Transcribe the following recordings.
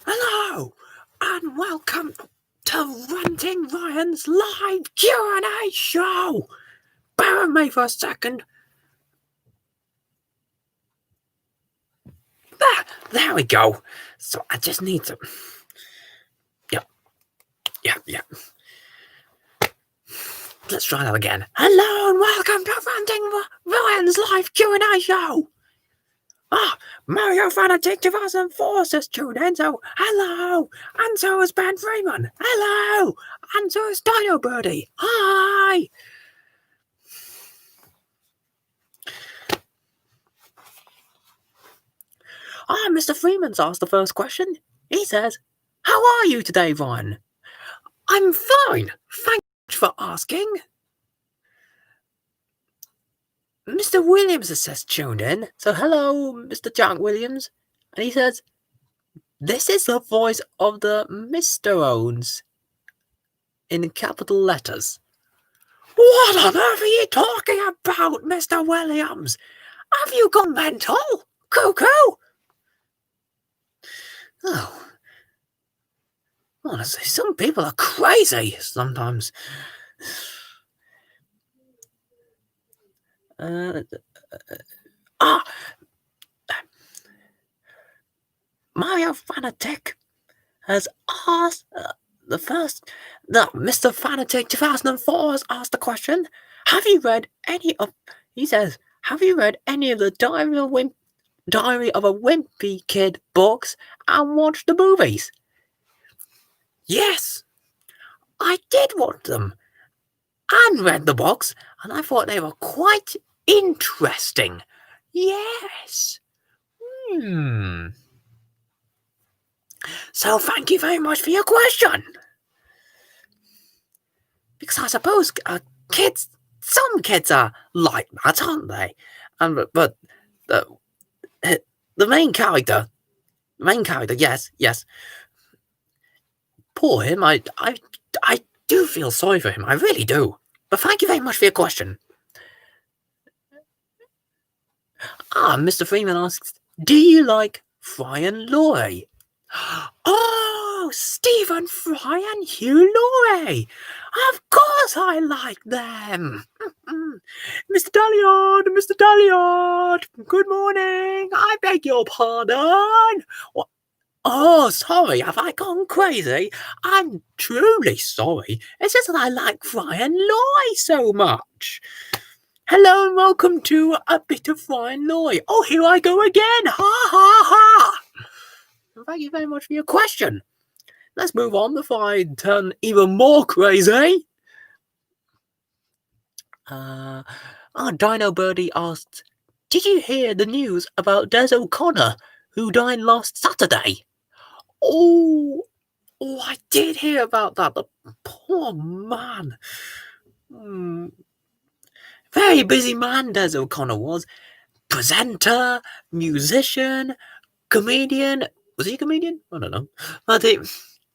Hello, and welcome to Ranting Ryan's live Q&A show. Bear with me for a second. There we go. So I just need to... Yeah. Let's try that again. Hello, and welcome to Ranting Ryan's live Q&A show. Mario Fanatic 2004 says tuned in, so hello, and so is Ben Freeman, hello, and so is Dino Birdie, hi. Mr. Freeman's asked the first question. He says, how are you today, Ryan? I'm fine, thanks for asking. Mr. Williams says tuned in, so hello, Mr. Jack Williams, and he says, this is the voice of the Mr. Owens in capital letters. What on earth are you talking about, Mr. Williams? Have you gone mental? Cuckoo? Oh. Honestly, some people are crazy sometimes. Mario Fanatic has asked Mr. Fanatic 2004 has asked the question, have you read any of the Diary of a Wimpy Kid books and watched the movies? Yes, I did watch them and read the books, and I thought they were quite interesting. Yes. So thank you very much for your question. Because I suppose some kids are like that, aren't they? But the main character, yes. Poor him. I do feel sorry for him. I really do. But thank you very much for your question. Mr. Freeman asks, do you like Fry and Laurie? Oh, Stephen Fry and Hugh Laurie. Of course I like them. Mr. Dalliard, good morning. I beg your pardon. Oh, sorry, have I gone crazy? I'm truly sorry. It's just that I like Fry and Laurie so much. Hello and welcome to a bit of Fry and Laurie. Oh, here I go again. Ha, ha, ha. Thank you very much for your question. Let's move on before I turn even more crazy. Dino Birdie asked, did you hear the news about Des O'Connor, who died last Saturday? Oh, I did hear about that. The poor man. Very busy man, Des O'Connor was. Presenter, musician, comedian. Was he a comedian? I don't know.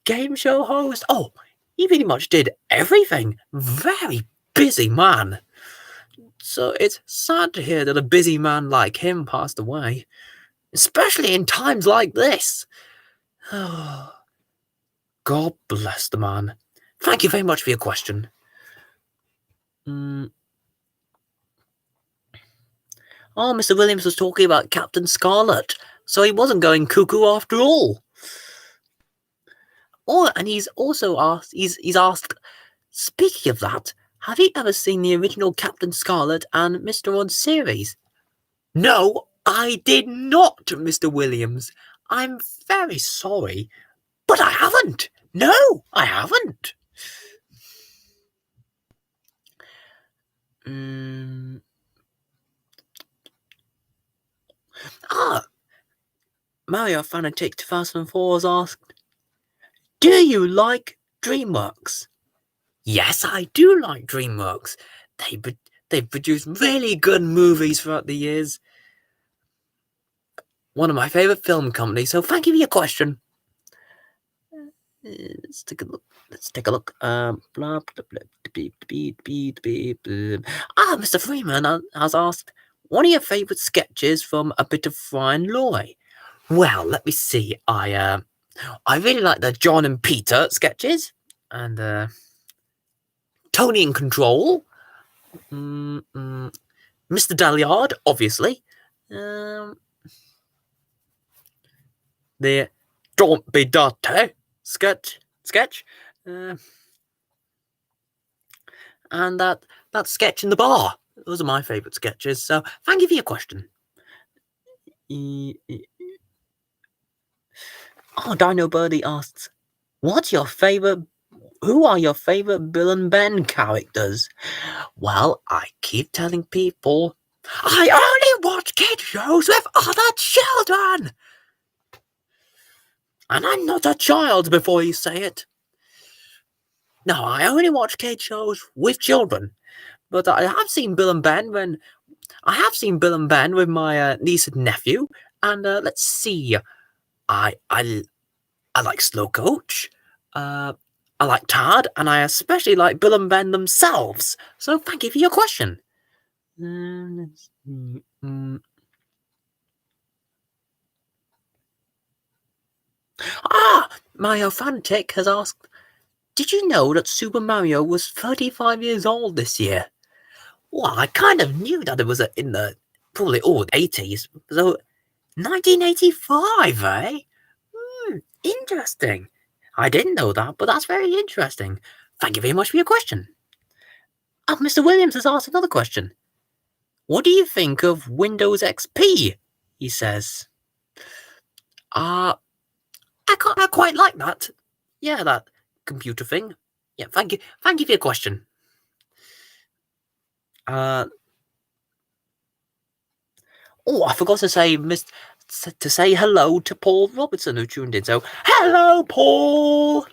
Game show host. Oh, he pretty much did everything. Very busy man. So it's sad to hear that a busy man like him passed away. Especially in times like this. God bless the man. Thank you very much for your question. Mr. Williams was talking about Captain Scarlet, so he wasn't going cuckoo after all. And he's also asked, he's asked, speaking of that, have you ever seen the original Captain Scarlet and Mr. Odd series? No, I did not, Mr. Williams. I'm very sorry, but I haven't. No, I haven't. Mario Fanatic 2004 has asked, do you like DreamWorks? Yes, I do like DreamWorks. They've produced really good movies throughout the years. One of my favourite film companies, so thank you for your question. Let's take a look. Mr. Freeman has asked, One of your favourite sketches from A Bit of Fry and Loy? Well, let me see. I really like the John and Peter sketches, and Tony in Control, Mr. Dalliard, obviously, um, the Don't Be Dirty sketch, uh, and that sketch in the bar. Those are my favourite sketches. So thank you for your question. Oh, Dino Birdie asks, "What's your favourite? Who are your favourite Bill and Ben characters?" Well, I keep telling people I only watch kid shows with other children, and I'm not a child before you say it. No, I only watch kid shows with children. But I have seen Bill and Ben with my niece and nephew. And let's see, I like Slow Coach. I like Tad, and I especially like Bill and Ben themselves. So thank you for your question. Mario Fantic has asked, "Did you know that Super Mario was 35 years old this year?" Well, I kind of knew that it was in the probably old 80s. So 1985, eh? Interesting. I didn't know that, but that's very interesting. Thank you very much for your question. Oh, Mr. Williams has asked another question. "What do you think of Windows XP?" he says. I quite like that. Yeah, that computer thing. Yeah, thank you for your question. I forgot to say hello to Paul Robertson, who tuned in. So, hello, Paul.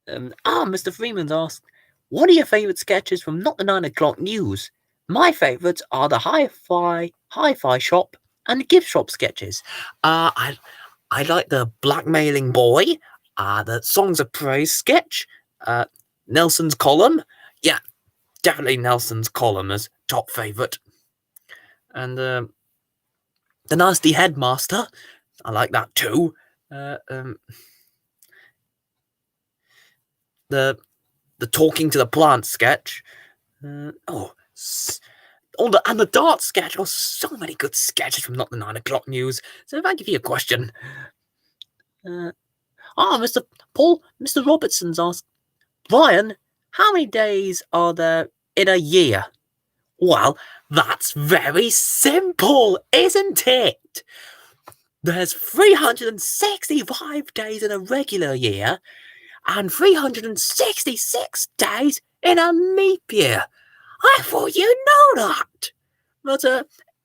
Mr. Freeman's asked, "What are your favourite sketches from Not the 9 O'Clock News?" My favourites are the Hi-Fi Shop and the Gift Shop sketches. I like the Blackmailing Boy, the Songs of Praise sketch, Nelson's Column. Yeah, definitely Nelson's Column is top favourite. And the Nasty Headmaster, I like that too. The Talking to the Plant sketch. And the Dart sketch. Oh, so many good sketches from Not the 9 O'Clock News. So thank you for your question. Mr. Robertson's asked, "Brian, how many days are there in a year?" Well, that's very simple, isn't it? There's 365 days in a regular year and 366 days in a leap year. I thought you know that. But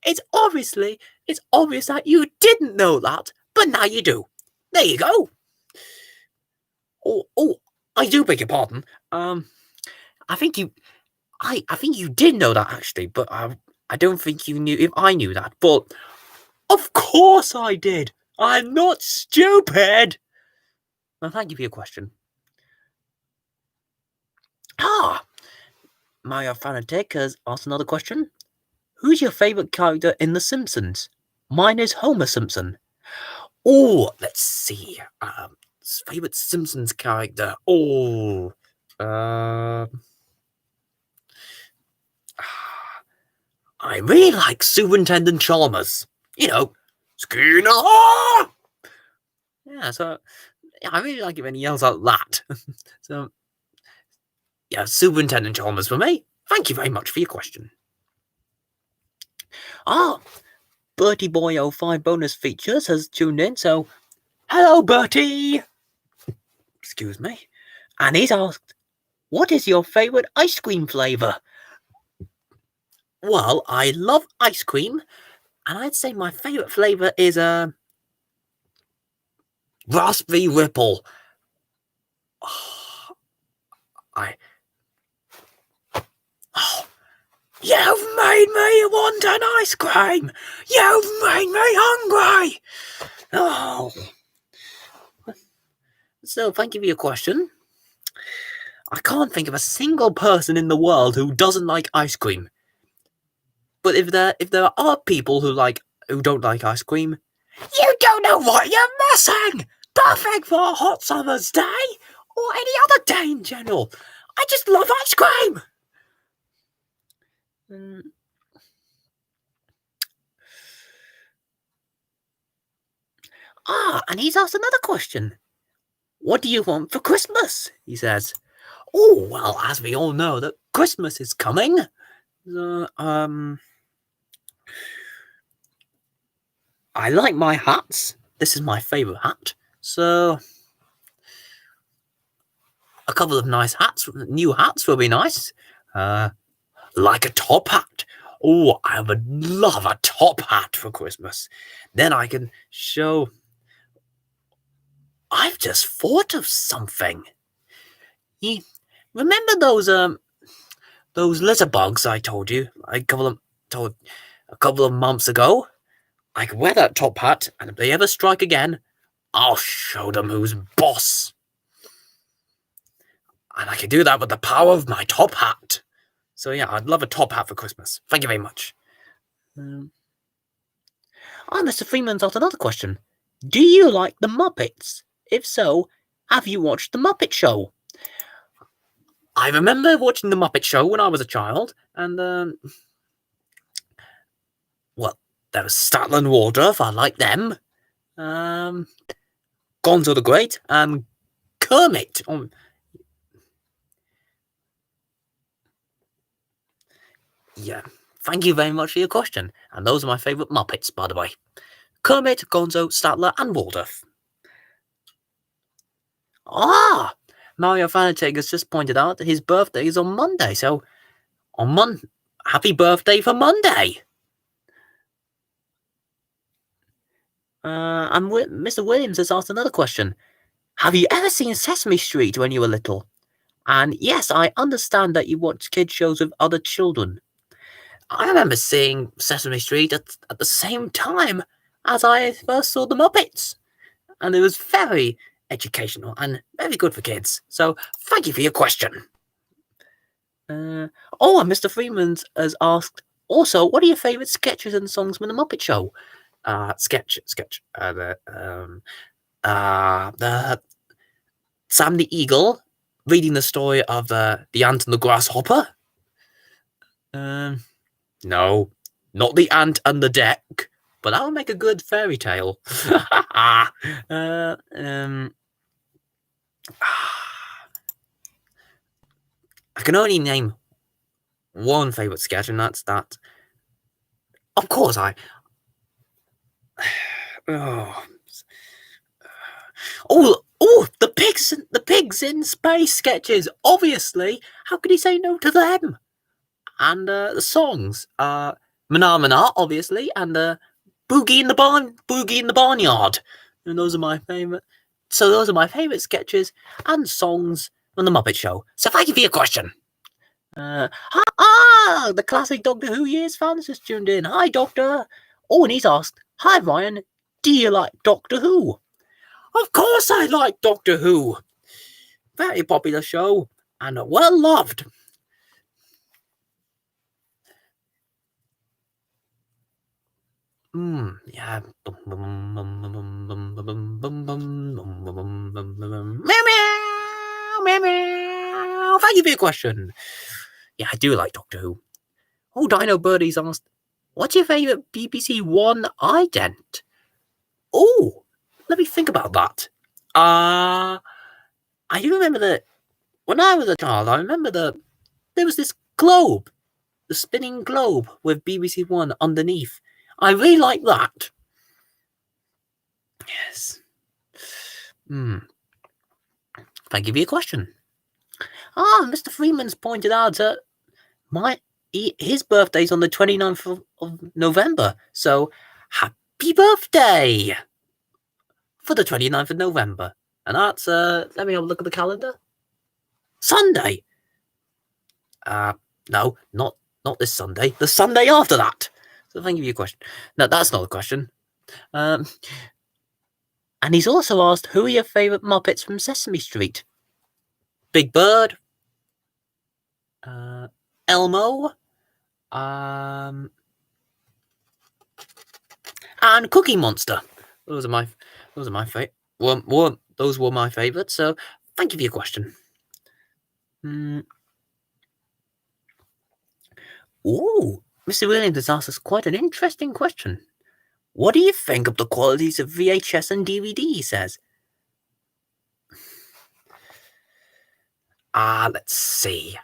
it's obvious that you didn't know that, but now you do. There you go. Oh, I do beg your pardon. I think you did know that actually, but I don't think you knew if I knew that. But of course I did. I'm not stupid. Well, thank you for your question. Mario Fanatic has asked another question. Who's your favourite character in The Simpsons? Mine is Homer Simpson. Oh, let's see. Favourite Simpsons character. I really like Superintendent Chalmers. You know, Skinner! Yeah, so I really like it when he yells out that. So, yeah, Superintendent Chalmers for me. Thank you very much for your question. Bertie Boy 05 bonus features has tuned in, so hello, Bertie! Excuse me. And he's asked, "What is your favourite ice cream flavour?" Well, I love ice cream, and I'd say my favourite flavour is Raspberry Ripple. You've made me want an ice cream! You've made me hungry! Oh. So, thank you for your question. I can't think of a single person in the world who doesn't like ice cream. But if there are people who don't like ice cream, you don't know what you're missing. Perfect for a hot summer's day or any other day in general. I just love ice cream. And he's asked another question. What do you want for Christmas? He says. Oh, well, as we all know that Christmas is coming. I like my hats. This is my favourite hat. So, a couple of nice hats, new hats will be nice. Like a top hat. Oh, I would love a top hat for Christmas. Then I can show. I've just thought of something. Remember those litter bugs I told you a couple of months ago? I could wear that top hat, and if they ever strike again, I'll show them who's boss. And I can do that with the power of my top hat. So yeah, I'd love a top hat for Christmas. Thank you very much. Mr. Freeman's asked another question. Do you like the Muppets? If so, have you watched the Muppet Show? I remember watching the Muppet Show when I was a child, and well, there was Statler and Waldorf. I like them. Gonzo the Great and Kermit. Yeah, thank you very much for your question. And those are my favourite Muppets, by the way. Kermit, Gonzo, Statler, and Waldorf. Mario Fanatic has just pointed out that his birthday is on Monday, so happy birthday for Monday. And Mr. Williams has asked another question. Have you ever seen Sesame Street when you were little? And yes, I understand that you watch kids shows with other children. I remember seeing Sesame Street at the same time as I first saw the Muppets. And it was very educational and very good for kids. So thank you for your question. And Mr. Freeman has asked, also, what are your favourite sketches and songs from the Muppet Show? Sketch. The Sam the Eagle reading the story of the ant and the grasshopper. No, not the ant and the deck, but that would make a good fairy tale. I can only name one favourite sketch, and that's that. Of course, the pigs in space sketches. Obviously, how could he say no to them? And the songs, Mana Mana, obviously, and Boogie in the Barnyard. And those are my favourite. So those are my favourite sketches and songs from the Muppet Show. So thank you for your question. The classic Doctor Who years fans just tuned in. Hi, Doctor. Oh, and he's asked, hi, Ryan. Do you like Doctor Who? Of course I like Doctor Who. Very popular show and well loved. Yeah. Meow. Thank you for your question. Yeah, I do like Doctor Who. Oh, Dino Birdie's asked, what's your favourite BBC One ident? Oh, let me think about that. I do remember that when I was a child, I remember that there was this globe, the spinning globe with BBC One underneath. I really like that. Yes. Thank you for your question. Mr. Freeman's pointed out that his birthday's on the 29th of November. So, happy birthday for the 29th of November. And that's, let me have a look at the calendar. Sunday. No, not this Sunday. The Sunday after that. So thank you for your question. No, that's not a question. And he's also asked, who are your favourite Muppets from Sesame Street? Big Bird. Elmo. and Cookie Monster. Those are my favorite. Those were my favorites. So thank you for your question. Ooh, Mr. Williams has asked us quite an interesting question. What do you think of the qualities of VHS and DVD? He says. Let's see.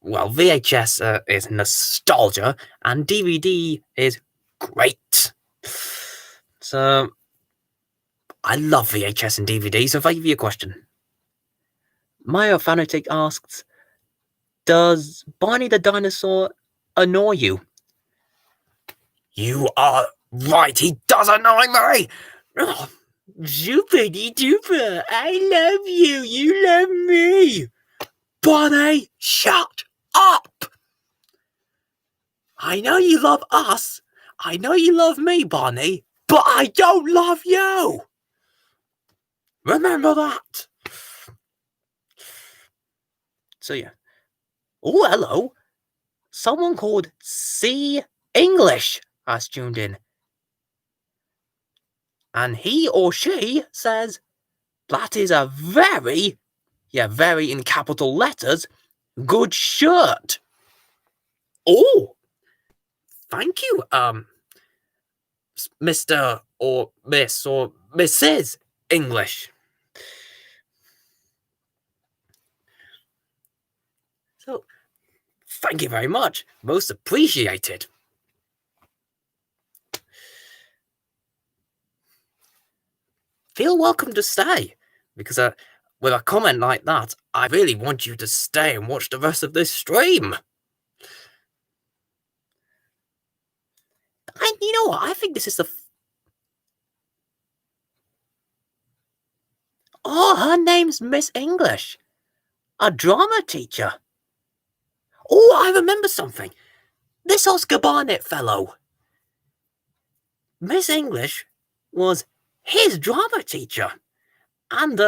Well, VHS is nostalgia, and DVD is great. So, I love VHS and DVD, so thank you for your question. Mario Fanatic asks, does Barney the Dinosaur annoy you? You are right, he does annoy me! Oh, Zoopity duper, I love you, you love me! Barney, shut up! I know you love us, I know you love me, Barney, but I don't love you! Remember that! So yeah. Oh, hello! Someone called C English has tuned in. And he or she says, that is a very in capital letters, good shirt. Oh, thank you, Mr. or Miss or Mrs. English. So, thank you very much. Most appreciated. Feel welcome to stay, because with a comment like that, I really want you to stay and watch the rest of this stream. And you know what? I think this is the... Oh, her name's Miss English. A drama teacher. Oh, I remember something. This Oscar Barnett fellow. Miss English was his drama teacher. And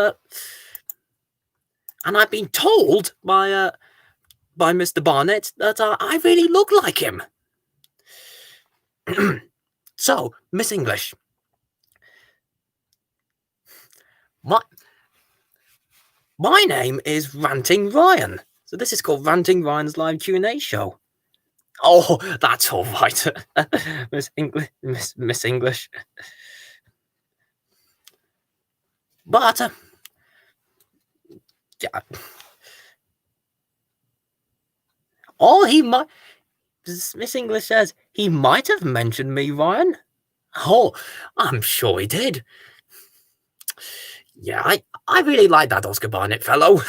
I've been told by Mr. Barnett that I really look like him. So, Miss English. My name is Ranting Ryan. So this is called Ranting Ryan's live Q&A show. Oh, that's all right, Miss English. But yeah. Oh, he might. Miss English says he might have mentioned me, Ryan. Oh, I'm sure he did. Yeah, I really like that Oscar Barnett fellow.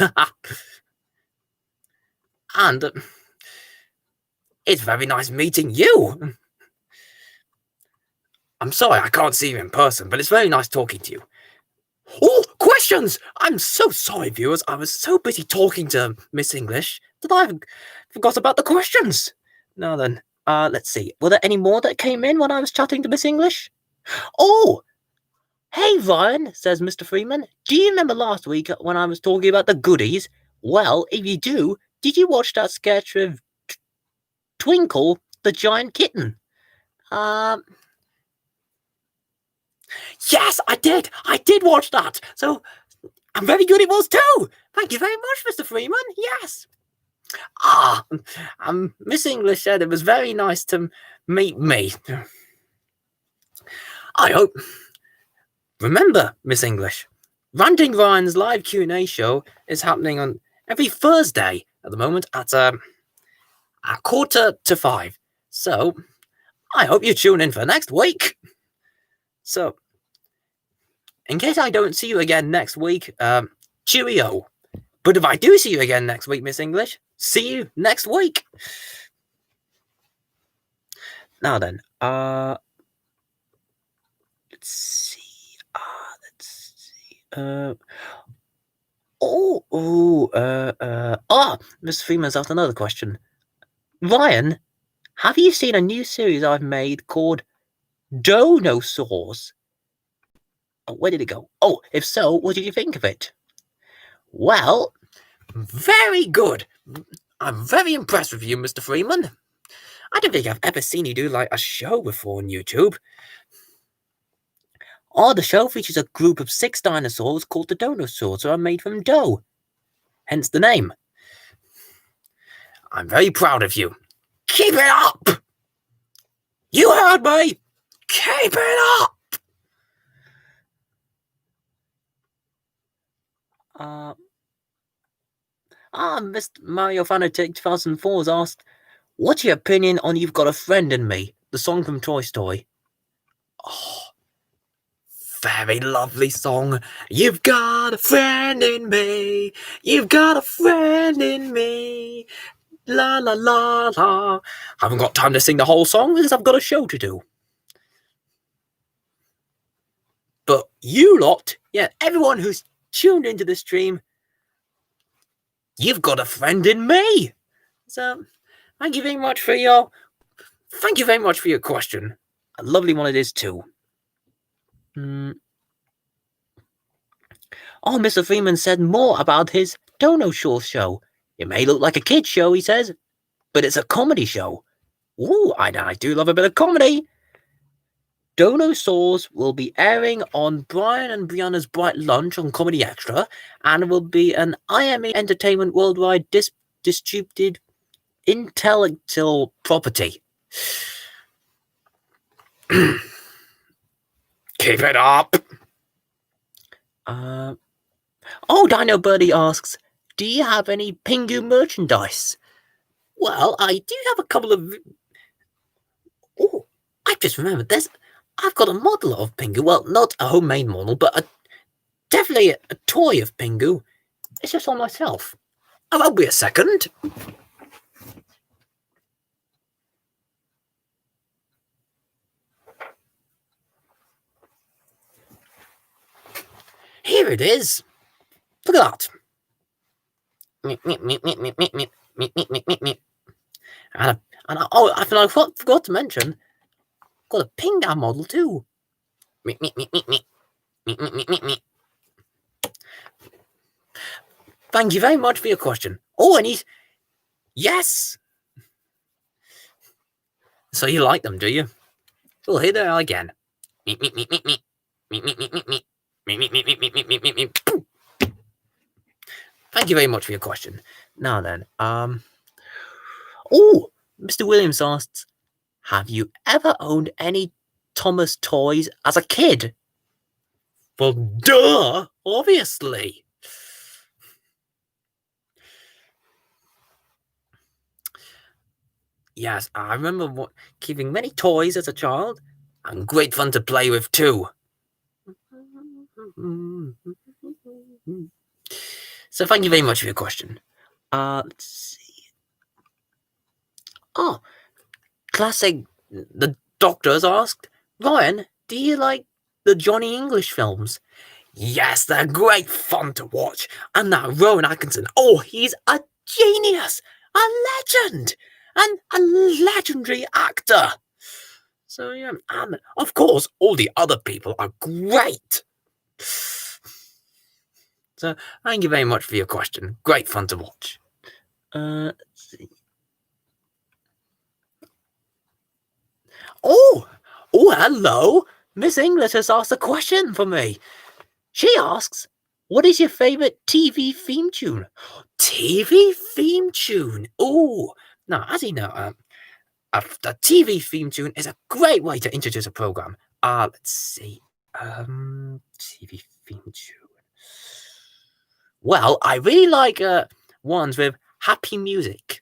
And it's very nice meeting you. I'm sorry I can't see you in person, but it's very nice talking to you. Oh, questions! I'm so sorry, viewers. I was so busy talking to Miss English that I forgot about the questions. Now then, let's see. Were there any more that came in when I was chatting to Miss English? Oh! Hey, Ryan, says Mr. Freeman. Do you remember last week when I was talking about the goodies? Well, if you do, did you watch that sketch of Twinkle, the giant kitten? Yes, I did. I did watch that. So, I'm very good it was too. Thank you very much, Mr. Freeman. Yes. Miss English said it was very nice to meet me. I hope... Remember, Miss English, Ranting Ryan's live Q&A show is happening on every Thursday at the moment at 4:45. So, I hope you tune in for next week. So, in case I don't see you again next week, cheerio. But if I do see you again next week, Miss English, see you next week. Now then, let's see. Mr. Freeman's asked another question. Ryan, have you seen a new series I've made called Dinosaurs? Oh, where did it go? Oh, if so, what did you think of it? Well, very good. I'm very impressed with you, Mr. Freeman. I don't think I've ever seen you do like a show before on YouTube. Oh, the show features a group of 6 dinosaurs called the Donosaurs who are made from dough. Hence the name. I'm very proud of you. Keep it up! You heard me! Keep it up! Mr. Mario Fanatic 2004 has asked, what's your opinion on You've Got a Friend in Me, the song from Toy Story? Oh, very lovely song. You've got a friend in me. You've got a friend in me. La la la la. Haven't got time to sing the whole song because I've got a show to do. But you lot, yeah, everyone who's tuned into the stream, you've got a friend in me. So, thank you very much for your question. A lovely one it is too. Oh, Mr. Freeman said more about his Dono Shore show. It may look like a kid's show, he says, but it's a comedy show. Ooh, I do love a bit of comedy. Donosaurs will be airing on Brian and Brianna's Bright Lunch on Comedy Extra, and will be an IME Entertainment Worldwide distributed intellectual property. Keep it up! Dino Birdie asks, do you have any Pingu merchandise? Well, I do have a couple of... Oh, I just remembered, I've got a model of Pingu. Well, not a homemade model, but definitely a toy of Pingu. It's just on myself. Oh, that'll be a second. Here it is. Look at that. I forgot to mention, I've got a Pingu model too. Thank you very much for your question. Oh, and yes. So you like them, do you? Well, here they are again. Thank you very much for your question. Now then, Mr. Williams asks, have you ever owned any Thomas toys as a kid? Well, duh, obviously. Yes, I remember keeping many toys as a child, and great fun to play with too. So thank you very much for your question. Let's see. Oh, classic. The doctors asked, Ryan, do you like the Johnny English films? Yes, they're great fun to watch. And that Rowan Atkinson, he's a genius, a legend, and a legendary actor. So yeah, and of course, all the other people are great. So thank you very much for your question. Great fun to watch. Let's see. Oh, hello. Miss English has asked a question for me. She asks, what is your favorite TV theme tune? TV theme tune? Oh, now, as you know, the TV theme tune is a great way to introduce a program. Let's see. TV theme tune. Well, I really like ones with happy music.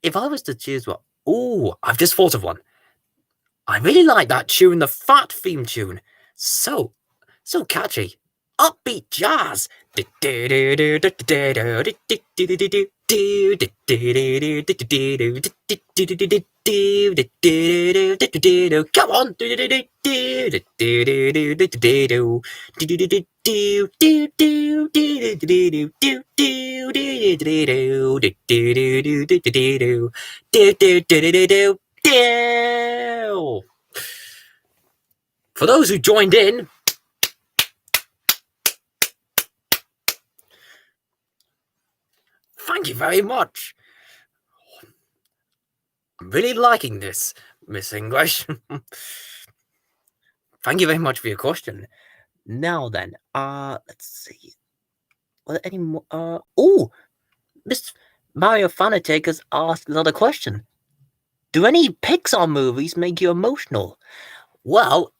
If I was to choose one, I've just thought of one. I really like that tune, the Fat theme tune. So catchy. Upbeat jazz. Come on. For those who joined in, thank you very much. I'm really liking this, Miss English. Thank you very much for your question. Now then, let's see. Are there any more? Miss Mario Fanatic has asked another question. Do any Pixar movies make you emotional? Well,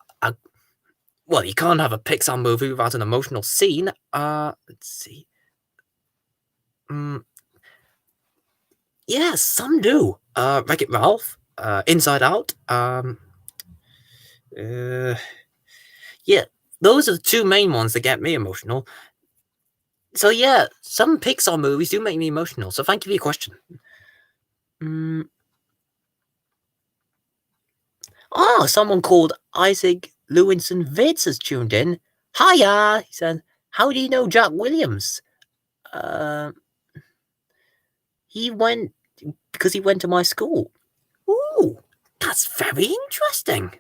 you can't have a Pixar movie without an emotional scene. Let's see. Yeah, some do. Wreck-It Ralph, Inside Out. Yeah, those are the two main ones that get me emotional. So yeah, some Pixar movies do make me emotional. So thank you for your question. Someone called Isaac Lewinson Vitz has tuned in. Hiya, he said. How do you know Jack Williams? He went because he went to my school. Ooh, that's very interesting.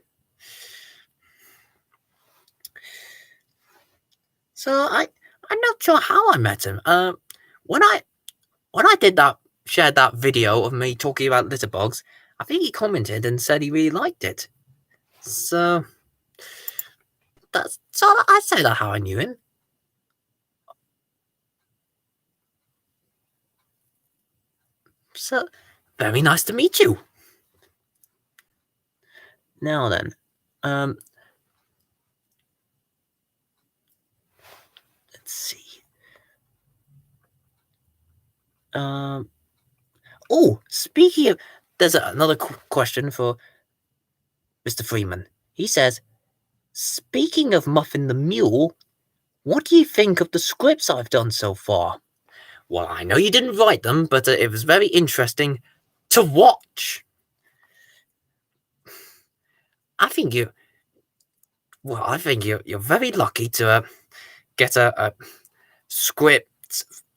So I'm not sure how I met him. When I shared that video of me talking about litterbugs, I think he commented and said he really liked it. So I'd say that's how I knew him. So very nice to meet you. Now then, let's see. Speaking of, there's another question for Mr. Freeman. He says, speaking of Muffin the Mule, what do you think of the scripts I've done so far? Well, I know you didn't write them, but it was very interesting to watch. I think you're very lucky to get a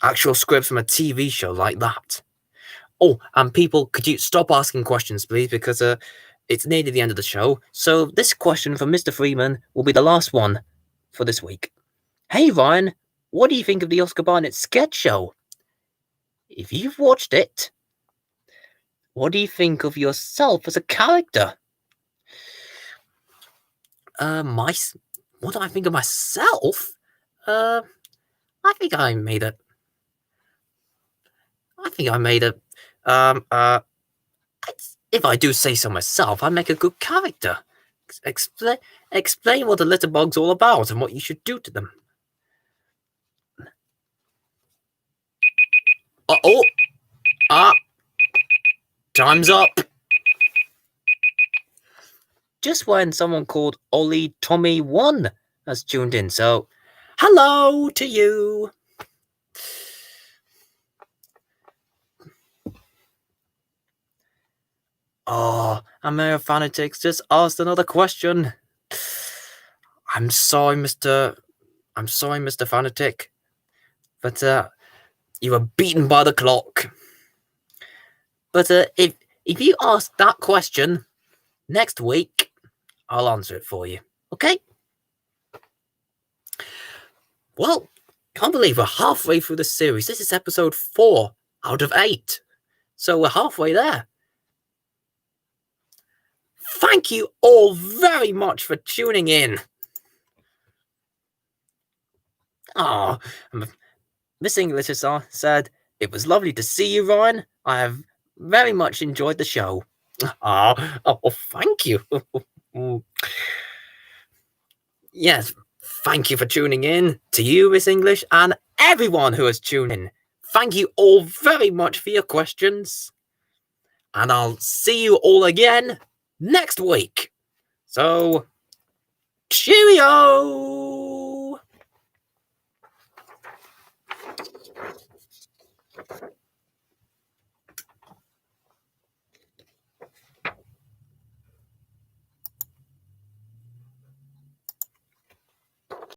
actual script from a TV show like that. Oh, and people, could you stop asking questions, please? Because it's nearly the end of the show. So this question from Mr. Freeman will be the last one for this week. Hey, Ryan, what do you think of the Oscar Barnett sketch show? If you've watched it, what do you think of yourself as a character? What do I think of myself? I think I made a. If I do say so myself, I make a good character. Explain what the litterbug's all about and what you should do to them. Time's up. Just when someone called Ollie Tommy 1 has tuned in, so hello to you. Mayor Fanatics just asked another question. I'm sorry, Mr. Fanatic, but you were beaten by the clock. But if you ask that question next week, I'll answer it for you. Okay? Well, can't believe we're halfway through the series. This is episode 4 out of 8. So we're halfway there. Thank you all very much for tuning in. Miss English said, it was lovely to see you, Ryan. I have very much enjoyed the show. Thank you. Yes, thank you for tuning in. To you, Miss English, and everyone who has tuned in. Thank you all very much for your questions. And I'll see you all again next week. So, cheerio!